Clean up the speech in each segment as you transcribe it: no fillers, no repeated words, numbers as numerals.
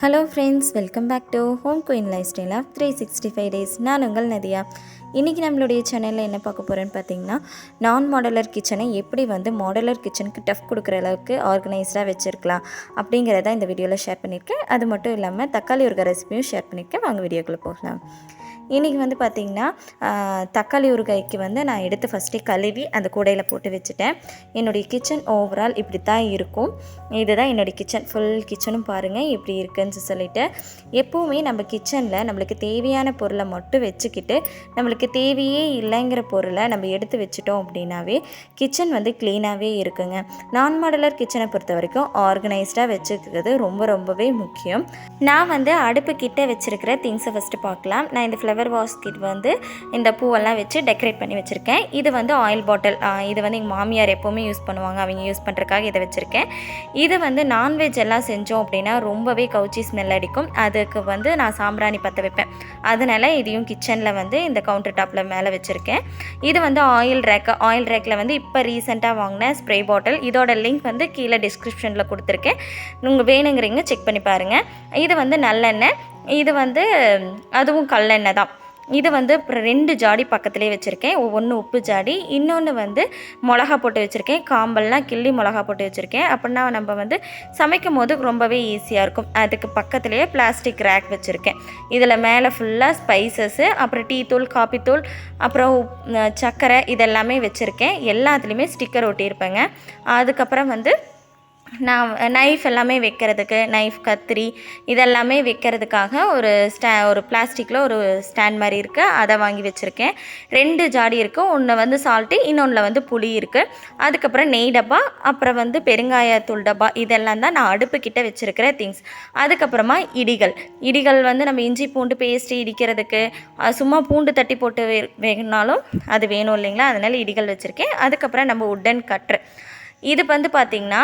Hello friends, welcome back to home queen lifestyle of 365 days. நான் உங்கள் நதியா. இன்றைக்கி நம்மளுடைய சேனலில் என்ன பார்க்க போகிறேன்னு பார்த்தீங்கன்னா, நான் மாடலர் கிச்சனை எப்படி மாடலர் கிச்சனுக்கு டஃப் கொடுக்குற அளவுக்கு ஆர்கனைஸ்டாக வச்சுருக்கலாம் அப்படிங்கிறத இந்த வீடியோவில் ஷேர் பண்ணியிருக்கேன். அது மட்டும் இல்லாமல் தக்காளி ஊறுகாய் ரெசிபியும் ஷேர் பண்ணியிருக்கேன். வாங்க வீடியோக்குள்ளே போகலாம். இன்றைக்கி பார்த்திங்கன்னா, தக்காளி ஊறுகாய்க்கு நான் எடுத்து ஃபஸ்ட்டே கழுவி அந்த கூடையில் போட்டு வச்சுட்டேன். என்னுடைய கிச்சன் ஓவரால் இப்படி தான் இருக்கும். இதுதான் என்னுடைய கிச்சன், ஃபுல் கிச்சனும் பாருங்கள் எப்படி இருக்குன்னு சொல்லிட்டு. எப்போவுமே நம்ம கிச்சனில் நம்மளுக்கு தேவையான பொருளை மட்டும் வச்சுக்கிட்டு நம்மளுக்கு தேவையே இல்லைங்கிற பொருளை நம்ம எடுத்து வச்சுட்டோம் அப்படின்னாவே கிச்சன் க்ளீனாகவே இருக்குங்க. நான் மாடலர் கிச்சனை பொறுத்த வரைக்கும் ஆர்கனைஸ்டாக வச்சுக்கிறது ரொம்பவே முக்கியம். நான் அடுப்பு கிட்ட வச்சுருக்கிற திங்ஸை ஃபஸ்ட்டு பார்க்கலாம். நான் இந்த ஃப்ளவர் வாஸ்கிட் இந்த பூவெல்லாம் வச்சு டெக்கரேட் பண்ணி வச்சுருக்கேன். இது ஆயில் பாட்டில். இது எங்கள் மாமியார் எப்போவுமே யூஸ் பண்ணுவாங்க. அவங்க யூஸ் பண்ணுறதுக்காக இதை வச்சுருக்கேன். இது நான்வெஜ் எல்லாம் செஞ்சோம் அப்படின்னா ரொம்பவே கவுச்சி ஸ்மெல் அடிக்கும். அதுக்கு நான் சாம்பிராணி பற்ற வைப்பேன். அதனால் இதையும் கிச்சனில் இந்த கவுண்டர் டாப்பில் மேலே வச்சுருக்கேன். இது ஆயில் ரேக்கு. ஆயில் ரேக்கில் இப்போ ரீசெண்டாக வாங்கின ஸ்ப்ரே பாட்டில். இதோட லிங்க் கீழே டிஸ்கிரிப்ஷனில் கொடுத்துருக்கேன். நீங்கள் வேணுங்கிறீங்க செக் பண்ணி பாருங்கள். இது நல்லெண்ணெய். இது அதுவும் கல்லெண்ணெய் தான். இது 2 ஜாடி பக்கத்துலேயே வச்சுருக்கேன். ஒன்று உப்பு ஜாடி, இன்னொன்று மிளகா போட்டு வச்சுருக்கேன். காம்பெல்லாம் கிள்ளி மிளகா போட்டு வச்சுருக்கேன். அப்படின்னா நம்ம சமைக்கும் போது ரொம்பவே ஈஸியாக இருக்கும். அதுக்கு பக்கத்துலேயே பிளாஸ்டிக் ரேக் வச்சுருக்கேன். இதில் மேலே ஃபுல்லாக ஸ்பைசஸ்ஸு, அப்புறம் டீ தூள், காப்பி தூள், அப்புறம் சர்க்கரை இதெல்லாமே வச்சுருக்கேன். எல்லாத்துலேயுமே ஸ்டிக்கர் ஒட்டியிருப்பேங்க. அதுக்கப்புறம் நான் நைஃப் எல்லாமே வைக்கிறதுக்கு, நைஃப், கத்திரி இதெல்லாமே வைக்கிறதுக்காக ஒரு பிளாஸ்டிக்கில் ஒரு ஸ்டாண்ட் மாதிரி இருக்குது. அதை வாங்கி வச்சுருக்கேன். 2 ஜாடி இருக்குது. ஒன்று சால்ட்டு, இன்னொன்றில் புளி இருக்குது. அதுக்கப்புறம் நெய் டப்பா, அப்புறம் பெருங்காயத்தூள் டப்பா. இதெல்லாம் தான் நான் அடுப்புக்கிட்ட வச்சுருக்கிற திங்ஸ். அதுக்கப்புறமா இடிகள் நம்ம இஞ்சி பூண்டு பேஸ்ட்டு இடிக்கிறதுக்கு, சும்மா பூண்டு தட்டி போட்டு வேணுனாலும் அது வேணும் இல்லைங்களா, அதனால் இடிகள் வச்சுருக்கேன். அதுக்கப்புறம் நம்ம உட்டன் கட்ரு. இது பார்த்திங்கன்னா,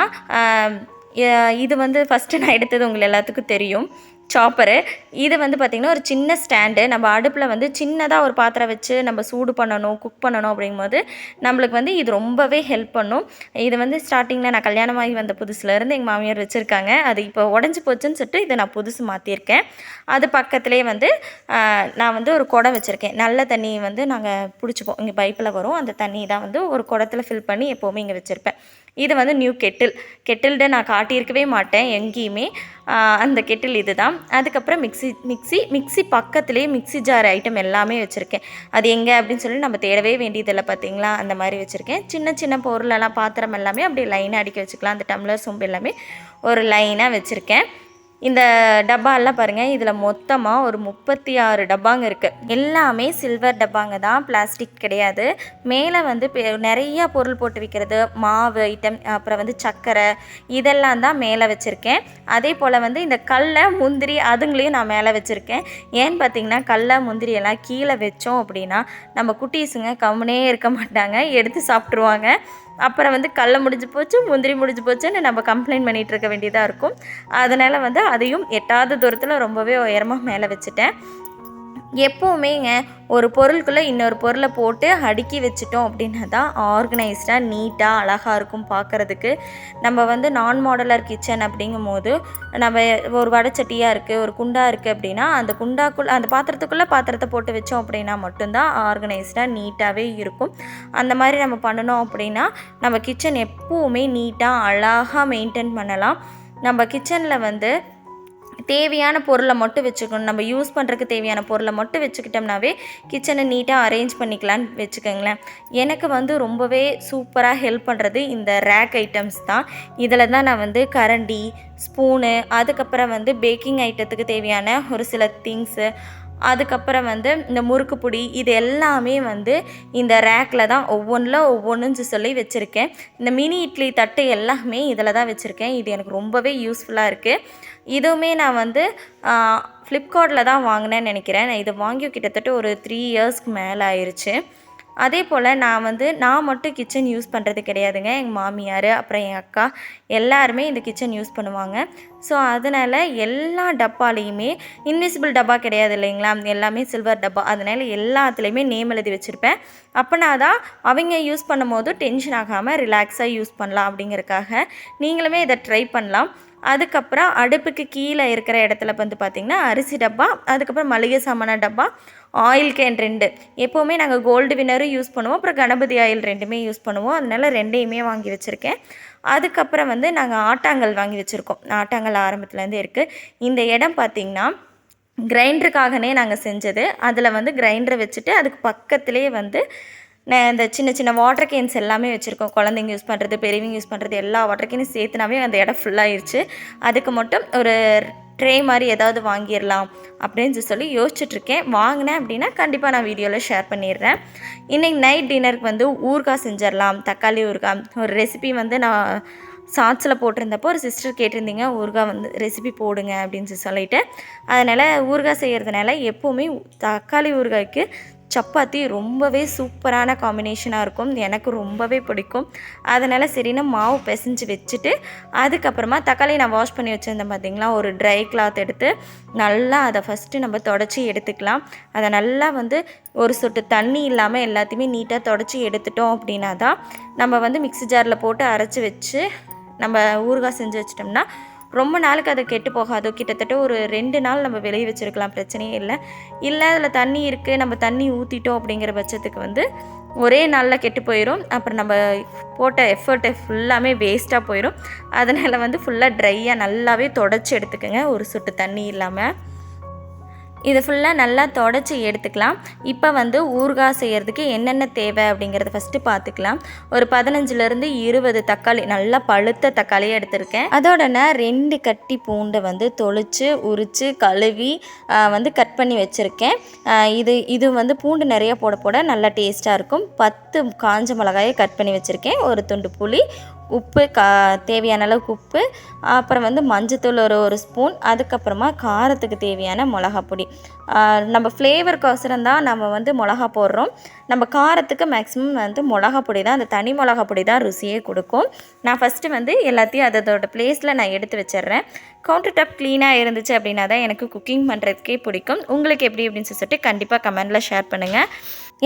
இது ஃபஸ்ட்டு நான் எடுத்தது உங்கள் எல்லாத்துக்கும் தெரியும், சாப்பரு. இது பார்த்திங்கன்னா ஒரு சின்ன ஸ்டாண்டு. நம்ம அடுப்பில் சின்னதாக ஒரு பாத்திரம் வச்சு நம்ம சூடு பண்ணணும், குக் பண்ணணும் அப்படிங்கும்போது நம்மளுக்கு இது ரொம்பவே ஹெல்ப் பண்ணும். இது ஸ்டார்டிங்கில் நான் கல்யாணமாகி வந்த புதுசுலேருந்து எங்கள் மாமியார் வச்சுருக்காங்க. அது இப்போ உடஞ்சி போச்சுன்னு சொல்லிட்டு இதை நான் புதுசு மாற்றிருக்கேன். அது பக்கத்துலேயே நான் ஒரு குடம் வச்சுருக்கேன். நல்ல தண்ணி நாங்கள் பிடிச்சிப்போம். இங்கே பைப்பில் வரும். அந்த தண்ணி தான் ஒரு குடத்தில் ஃபில் பண்ணி எப்போவுமே இங்கே வச்சுருப்பேன். இது நியூ கெட்டில்டு நான் காட்டியிருக்கவே மாட்டேன் எங்கேயுமே. அந்த கெட்டில் இது தான். அதுக்கப்புறம் மிக்ஸி பக்கத்துலேயே மிக்ஸி ஜார் ஐட்டம் எல்லாமே வச்சுருக்கேன். அது எங்கே அப்படின்னு சொல்லி நம்ம தேடவே வேண்டியதில்லை பார்த்தீங்களா, அந்த மாதிரி வச்சுருக்கேன். சின்ன பொருளெல்லாம், பாத்திரம் எல்லாமே அப்படியே லைனாக அடுக்கி வச்சுக்கலாம். அந்த டம்ளர் சொம்பு எல்லாமே ஒரு லைனாக வச்சுருக்கேன். இந்த டப்பாலாம் பாருங்கள், இதில் மொத்தமாக ஒரு 36 டப்பாங்க இருக்குது. எல்லாமே சில்வர் டப்பாங்க தான், பிளாஸ்டிக் கிடையாது. மேலே நிறையா பொருள் போட்டு வைக்கிறது, மாவு ஐட்டம், அப்புறம் சர்க்கரை இதெல்லாம் தான் மேலே வச்சுருக்கேன். அதே போல் இந்த கடலை, முந்திரி அதுங்களையும் நான் மேலே வச்சுருக்கேன். ஏன்னு பார்த்திங்கன்னா, கடலை, முந்திரி எல்லாம் கீழே வச்சோம் அப்படின்னா நம்ம குட்டீஸுங்க கம்முனே இருக்க மாட்டாங்க, எடுத்து சாப்பிட்ருவாங்க. அப்புறம் கடலை முடிஞ்சு போச்சு, முந்திரி முடிஞ்சு போச்சுன்னு நம்ம கம்ப்ளைண்ட் பண்ணிகிட்டு இருக்க வேண்டியதாக இருக்கும். அதனால் அதையும் எட்டாவது தூரத்தில் ரொம்பவே உயரமாக மேலே வச்சுட்டேன். எப்போவுமேங்க ஒரு பொருளுக்குள்ளே இன்னொரு பொருளை போட்டு அடுக்கி வச்சுட்டோம் அப்படின்னா தான் ஆர்கனைஸ்டாக, நீட்டாக, அழகாக இருக்கும் பார்க்குறதுக்கு. நம்ம நான் மாடலர் கிச்சன் அப்படிங்கும் போது நம்ம ஒரு வடைச்சட்டியாக இருக்குது, ஒரு குண்டா இருக்குது அப்படின்னா அந்த பாத்திரத்தை போட்டு வச்சோம் அப்படின்னா மட்டும்தான் ஆர்கனைஸ்டாக, நீட்டாகவே இருக்கும். அந்த மாதிரி நம்ம பண்ணணும் அப்படின்னா நம்ம கிச்சன் எப்போவுமே நீட்டாக, அழகாக மெயின்டைன் பண்ணலாம். நம்ம கிச்சனில் தேவையான பொருளை மட்டும் வச்சுக்கணும். நம்ம யூஸ் பண்ணுறதுக்கு தேவையான பொருளை மட்டும் வச்சுக்கிட்டோம்னாவே கிச்சனை நீட்டாக அரேஞ்ச் பண்ணிக்கலான்னு வச்சுக்கோங்களேன். எனக்கு ரொம்பவே சூப்பராக ஹெல்ப் பண்ணுறது இந்த ரேக் ஐட்டம்ஸ் தான். இதில் தான் நான் கரண்டி, ஸ்பூனு, அதுக்கப்புறம் பேக்கிங் ஐட்டத்துக்கு தேவையான ஒரு சில திங்ஸு, அதுக்கப்புறம் இந்த முறுக்கு பொடி இது எல்லாமே இந்த ரேக்கில் தான் ஒவ்வொன்றுன்னு சொல்லி வச்சுருக்கேன். இந்த மினி இட்லி தட்டு எல்லாமே இதில் தான் வச்சுருக்கேன். இது எனக்கு ரொம்பவே யூஸ்ஃபுல்லாக இருக்குது. இதுவுமே நான் ஃப்ளிப்கார்ட்டில் தான் வாங்கினேன்னு நினைக்கிறேன். நான் இதை வாங்கி கிட்டத்தட்ட ஒரு 3 இயர்ஸ்க்கு மேலே ஆயிடுச்சு. அதே போல் நான் மட்டும் கிச்சன் யூஸ் பண்ணுறது கிடையாதுங்க. எங்கள் மாமியார், அப்புறம் என் அக்கா எல்லாருமே இந்த கிச்சன் யூஸ் பண்ணுவாங்க. ஸோ அதனால் எல்லா டப்பாலையுமே, இன்விசிபிள் டப்பா கிடையாது இல்லைங்களா, எல்லாமே சில்வர் டப்பா. அதனால் எல்லாத்துலேயுமே நேம் எழுதி வச்சுருப்பேன். அப்போனா தான் அவங்க யூஸ் பண்ணும் போது டென்ஷன் ஆகாமல் ரிலாக்ஸாக யூஸ் பண்ணலாம் அப்படிங்கிறதுக்காக. நீங்களுமே இதை ட்ரை பண்ணலாம். அதுக்கப்புறம் அடுப்புக்கு கீழே இருக்கிற இடத்துல வந்து பார்த்திங்கன்னா அரிசி டப்பா, அதுக்கப்புறம் மளிகை சாமான டப்பா, ஆயில் கேன் 2. எப்போவுமே நாங்கள் கோல்டு வின்னரும் யூஸ் பண்ணுவோம், அப்புறம் கணபதி ஆயில் 2மே யூஸ் பண்ணுவோம். அதனால் 2யுமே வாங்கி வச்சுருக்கேன். அதுக்கப்புறம் வந்து நாங்கள் ஆட்டாங்கல் வாங்கி வச்சுருக்கோம். ஆட்டாங்கல் ஆரம்பத்துலேருந்தே இருக்குது. இந்த இடம் பார்த்திங்கன்னா கிரைண்டருக்காகனே நாங்கள் செஞ்சது. அதில் வந்து கிரைண்டரை வச்சுட்டு அதுக்கு பக்கத்துலேயே வந்து இந்த சின்ன சின்ன வாட்டர் கேன்ஸ் எல்லாமே வச்சுருக்கோம். குழந்தைங்க யூஸ் பண்ணுறது, பெரியவங்க யூஸ் பண்ணுறது, எல்லா வாட்டர் கேனையும் சேர்த்துனாவே அந்த இடம் ஃபுல்லாகிடுச்சு. அதுக்கு மட்டும் ஒரு ட்ரே மாதிரி ஏதாவது வாங்கிடலாம் அப்படின்னு சொல்லி யோசிச்சுட்ருக்கேன். வாங்கினேன் அப்படின்னா கண்டிப்பாக நான் வீடியோவில் ஷேர் பண்ணிடுறேன். இன்றைக்கி நைட் டின்னருக்கு வந்து ஊறுகாய் செஞ்சிடலாம், தக்காளி ஊறுகாய். ஒரு ரெசிபி வந்து நான் ஷார்ட்ஸில் போட்டிருந்தப்போ ஒரு சிஸ்டர் கேட்டிருந்தீங்க ஊறுகாய் வந்து ரெசிபி போடுங்க அப்படின்னு சொல்லிட்டு. அதனால் ஊறுகாய் செய்கிறதுனால எப்போவுமே தக்காளி ஊறுகாய்க்கு சப்பாத்தி ரொம்பவே சூப்பரான காம்பினேஷனாக இருக்கும். எனக்கு ரொம்பவே பிடிக்கும். அதனால் சரின்னு மாவு பிசைஞ்சு வச்சுட்டு அதுக்கப்புறமா தக்காளி நான் வாஷ் பண்ணி வச்சுருந்தேன் பார்த்திங்களா, ஒரு ட்ரை கிளாத் எடுத்து நல்லா அதை ஃபஸ்ட்டு நம்ம தொடச்சி எடுத்துக்கலாம். அதை நல்லா வந்து ஒரு சொட்டு தண்ணி இல்லாமல் எல்லாத்தையுமே நீட்டாக தொடச்சி எடுத்துட்டோம் அப்படின்னா தான் நம்ம வந்து மிக்ஸி ஜாரில் போட்டு அரைச்சி வச்சு நம்ம ஊறுகாய் செஞ்சு வச்சிட்டோம்னா ரொம்ப நாளுக்கு அது கெட்டு போகாது. கிட்டத்தட்ட ஒரு 2 நாள் நம்ம வெளியே வச்சுருக்கலாம், பிரச்சனையே இல்லை அதில் தண்ணி இருக்குது, நம்ம தண்ணி ஊற்றிட்டோம் அப்படிங்கிற பட்சத்துக்கு வந்து ஒரே நாளில் கெட்டு போயிடும். அப்புறம் நம்ம போட்ட எஃபர்ட்டு ஃபுல்லாமே வேஸ்ட்டாக போயிடும். அதனால் வந்து ஃபுல்லாக ட்ரையாக நல்லாவே தொடச்சி எடுத்துக்கோங்க, ஒரு சொட்டு தண்ணி இல்லாமல். இது ஃபுல்லாக நல்லா தொடச்சி எடுத்துக்கலாம். இப்போ வந்து ஊறுகாய் செய்கிறதுக்கு என்னென்ன தேவை அப்படிங்கிறத ஃபஸ்ட்டு பார்த்துக்கலாம். ஒரு 15லேருந்து 20 தக்காளி, நல்லா பழுத்த தக்காளியாக எடுத்திருக்கேன். அதோட நான் 2 கட்டி பூண்டை வந்து தொளிச்சு உரித்து கழுவி வந்து கட் பண்ணி வச்சுருக்கேன். இது வந்து பூண்டு நிறைய போட நல்லா டேஸ்ட்டாக இருக்கும். 10 காஞ்ச மிளகாயை கட் பண்ணி வச்சுருக்கேன். ஒரு துண்டு புளி, உப்பு, தேவையான அளவுக்கு உப்பு, அப்புறம் வந்து மஞ்சத்தூள் ஒரு ஸ்பூன், அதுக்கப்புறமா காரத்துக்கு தேவையான மிளகாப்பொடி. நம்ம ஃப்ளேவருக்கோசரம் தான் நம்ம வந்து மிளகா போடுறோம். நம்ம காரத்துக்கு மேக்ஸிமம் வந்து மிளகாப்பொடி தான், அந்த தனி மிளகாப்பொடி தான் ருசியே கொடுக்கும். நான் ஃபஸ்ட்டு வந்து எல்லாத்தையும் அதோட பிளேஸில் நான் எடுத்து வச்சிடுறேன். கவுண்டர் டாப் க்ளீனாக இருந்துச்சு அப்படின்னா தான் எனக்கு குக்கிங் பண்ணுறதுக்கே பிடிக்கும். உங்களுக்கு எப்படி அப்படின்னு சொல்லிட்டு கண்டிப்பாக கமெண்டில் ஷேர் பண்ணுங்கள்.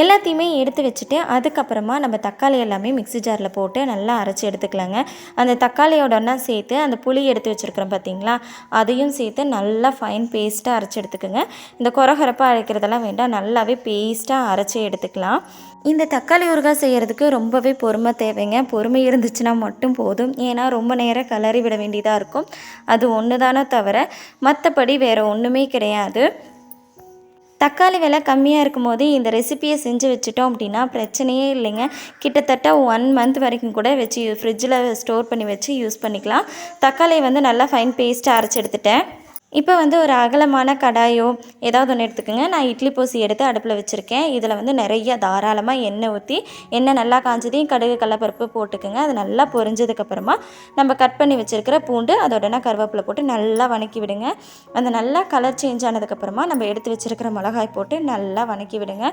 எல்லாத்தையுமே எடுத்து வச்சுட்டு அதுக்கப்புறமா நம்ம தக்காளி எல்லாமே மிக்ஸி ஜாரில் போட்டு நல்லா அரைச்சி எடுத்துக்கலாங்க. அந்த தக்காளியோடனா சேர்த்து அந்த புளி எடுத்து வச்சுருக்கிறோம் பார்த்திங்களா, அதையும் சேர்த்து நல்லா ஃபைன் பேஸ்ட்டாக அரைச்சி எடுத்துக்கோங்க. இந்த கொரகொரப்பாக அரைக்கிறதெல்லாம் வேண்டாம், நல்லாவே பேஸ்ட்டாக அரைச்சி எடுத்துக்கலாம். இந்த தக்காளி ஊறுகாய் செய்கிறதுக்கு ரொம்பவே பொறுமை தேவைங்க. பொறுமை இருந்துச்சுன்னா மட்டும் போதும். ஏன்னா ரொம்ப நேரம் கிளறி விட வேண்டியதாக இருக்கும். அது ஒன்று தானே தவிர மற்றபடி வேறு ஒன்றுமே கிடையாது. தக்காளி விலை கம்மியாக இருக்கும் போது இந்த ரெசிப்பியை செஞ்சு வச்சுட்டோம் அப்படின்னா பிரச்சனையே இல்லைங்க. கிட்டத்தட்ட 1 மந்த் வரைக்கும் கூட வச்சு ஃப்ரிட்ஜில் ஸ்டோர் பண்ணி வச்சு யூஸ் பண்ணிக்கலாம். தக்காளியை வந்து நல்லா ஃபைன் பேஸ்ட்டாக அரைச்சி எடுத்துட்டேன். இப்போ வந்து ஒரு அகலமான கடாயோ ஏதாவது ஒன்று எடுத்துக்கோங்க. நான் இட்லி பூசி எடுத்து அடுப்பில் வச்சுருக்கேன். இதில் வந்து நிறைய தாராளமாக எண்ணெய் ஊற்றி, எண்ணெய் நல்லா காஞ்சதையும் கடுகு கடலப்பருப்பு போட்டுக்கோங்க. அது நல்லா பொரிஞ்சதுக்கப்புறமா நம்ம கட் பண்ணி வச்சுருக்கிற பூண்டு, அதோடனா கருவேப்பிலை போட்டு நல்லா வதக்கி விடுங்க. அந்த நல்லா கலர் சேஞ்ச் ஆனதுக்கப்புறமா நம்ம எடுத்து வச்சுருக்கிற மிளகாய் போட்டு நல்லா வதக்கி விடுங்க.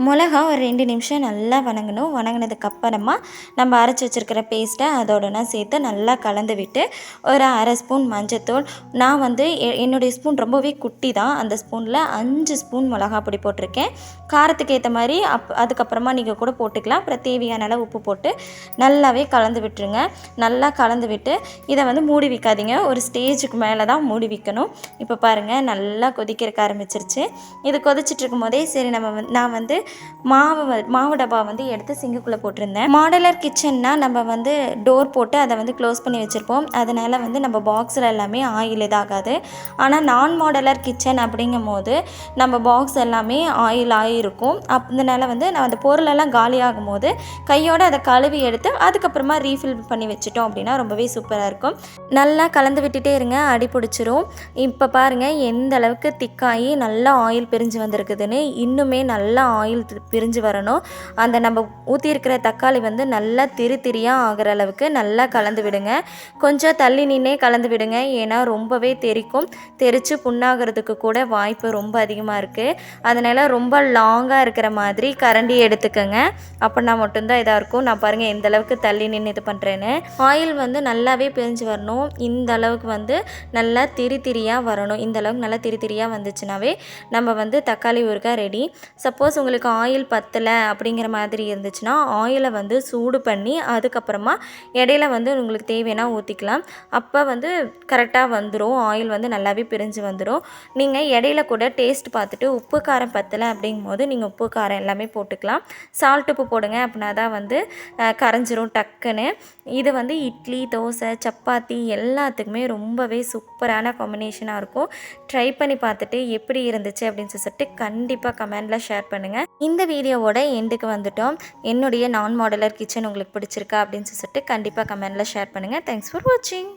மிளகா ஒரு 2 நிமிஷம் நல்லா வதங்கணும். வதங்கினதுக்கப்புறமா நம்ம அரைச்சி வச்சுருக்கிற பேஸ்ட்டை அதோடனா சேர்த்து நல்லா கலந்து விட்டு ஒரு 1/2 ஸ்பூன் மஞ்சத்தூள், நான் வந்து என்னுடைய ஸ்பூன் ரொம்பவே குட்டி தான், அந்த ஸ்பூனில் 5 ஸ்பூன் மிளகா பொடி போட்டிருக்கேன். காரத்துக்கு ஏற்ற மாதிரி அதுக்கப்புறமா நீங்கள் கூட போட்டுக்கலாம். அப்புறம் தேவையான அளவு உப்பு போட்டு நல்லாவே கலந்து விட்டுருங்க. நல்லா கலந்து விட்டு இதை வந்து மூடி வைக்காதீங்க, ஒரு ஸ்டேஜுக்கு மேலே தான் மூடி வைக்கணும். இப்போ பாருங்கள் நல்லா கொதிக்கிறக்க ஆரம்பிச்சிருச்சு. இது கொதிச்சிட்ருக்கும் போதே சரி நான் வந்து மாவு டப்பா வந்து எடுத்து சிங்குக்குள்ளே போட்டிருந்தேன். மாடலர் கிச்சன்னா நம்ம வந்து டோர் போட்டு அதை வந்து க்ளோஸ் பண்ணி வச்சுருப்போம். அதனால் வந்து நம்ம பாக்ஸில் எல்லாமே ஆயில் இதாகாது. ஆனால் நான் மாடலர் கிச்சன் அப்படிங்கும் போது நம்ம பாக்ஸ் எல்லாமே ஆயில் ஆகிருக்கும். அதனால் வந்து நான் அந்த பொருளெல்லாம் காலியாகும் போது கையோடு அதை கழுவி எடுத்து அதுக்கப்புறமா ரீஃபில் பண்ணி வச்சுட்டோம் அப்படின்னா ரொம்பவே சூப்பராக இருக்கும். நல்லா கலந்து விட்டுட்டே இருங்க, அடி பிடிச்சிரும். இப்போ பாருங்கள் எந்த அளவுக்கு திக்காகி நல்லா ஆயில் பிரிஞ்சு வந்திருக்குதுன்னு. இன்னுமே நல்லா ஆயில் பிரிஞ்சு வரணும். அந்த நம்ம ஊற்றிருக்கிற தக்காளி வந்து நல்லா திரியாக ஆகிற அளவுக்கு நல்லா கலந்து விடுங்க. கொஞ்சம் தள்ளி நின்னே கலந்து விடுங்க, ஏன்னா ரொம்பவே தெரித்து புண்ணாகிறதுக்கு கூட வாய்ப்பு ரொம்ப அதிகமாக இருக்குது. அதனால் ரொம்ப லாங்காக இருக்கிற மாதிரி கரண்டி எடுத்துக்கோங்க, அப்படின்னா மட்டும்தான் இதாக இருக்கும். நான் பாருங்கள் எந்த அளவுக்கு தள்ளி நின்று இது பண்ணுறேன்னு. ஆயில் வந்து நல்லாவே பிரிஞ்சு வரணும். இந்த அளவுக்கு வந்து நல்லா திரியாக வரணும். இந்த அளவுக்கு நல்லா திரியாக வந்துச்சுனாவே நம்ம வந்து தக்காளி ஊறுகாய் ரெடி. சப்போஸ் உங்களுக்கு உங்களுக்கு ஆயில் பத்தலை அப்படிங்கிற மாதிரி இருந்துச்சுன்னா ஆயிலை வந்து சூடு பண்ணி அதுக்கப்புறமா இடையில வந்து உங்களுக்கு தேவைன்னா ஊற்றிக்கலாம். அப்போ வந்து கரெக்டாக வந்துடும், ஆயில் வந்து நல்லாவே பிரிஞ்சு வந்துடும். நீங்கள் இடையில கூட டேஸ்ட் பார்த்துட்டு உப்பு காரம் பத்தலை அப்படிங்கும்போது நீங்கள் உப்பு காரம் எல்லாமே போட்டுக்கலாம். சால்ட் உப்பு போடுங்க, அப்படின்னா தான் வந்து கரைஞ்சிரும் டக்குன்னு. இது வந்து இட்லி, தோசை, சப்பாத்தி எல்லாத்துக்குமே ரொம்பவே சூப்பரான காம்பினேஷனாக இருக்கும். ட்ரை பண்ணி பார்த்துட்டு எப்படி இருந்துச்சு அப்படின்னு சொல்லிட்டு கண்டிப்பாக கமெண்டில் ஷேர் பண்ணுங்கள். இந்த வீடியோவோட எண்டுக்கு வந்துட்டோம். என்னுடைய நான் மாடுலர் கிச்சன் உங்களுக்கு பிடிச்சிருக்கா அப்படின்னு சொல்லிட்டு கண்டிப்பாக கமெண்டில் ஷேர் பண்ணுங்கள். தேங்க்ஸ் ஃபார் வாட்சிங்.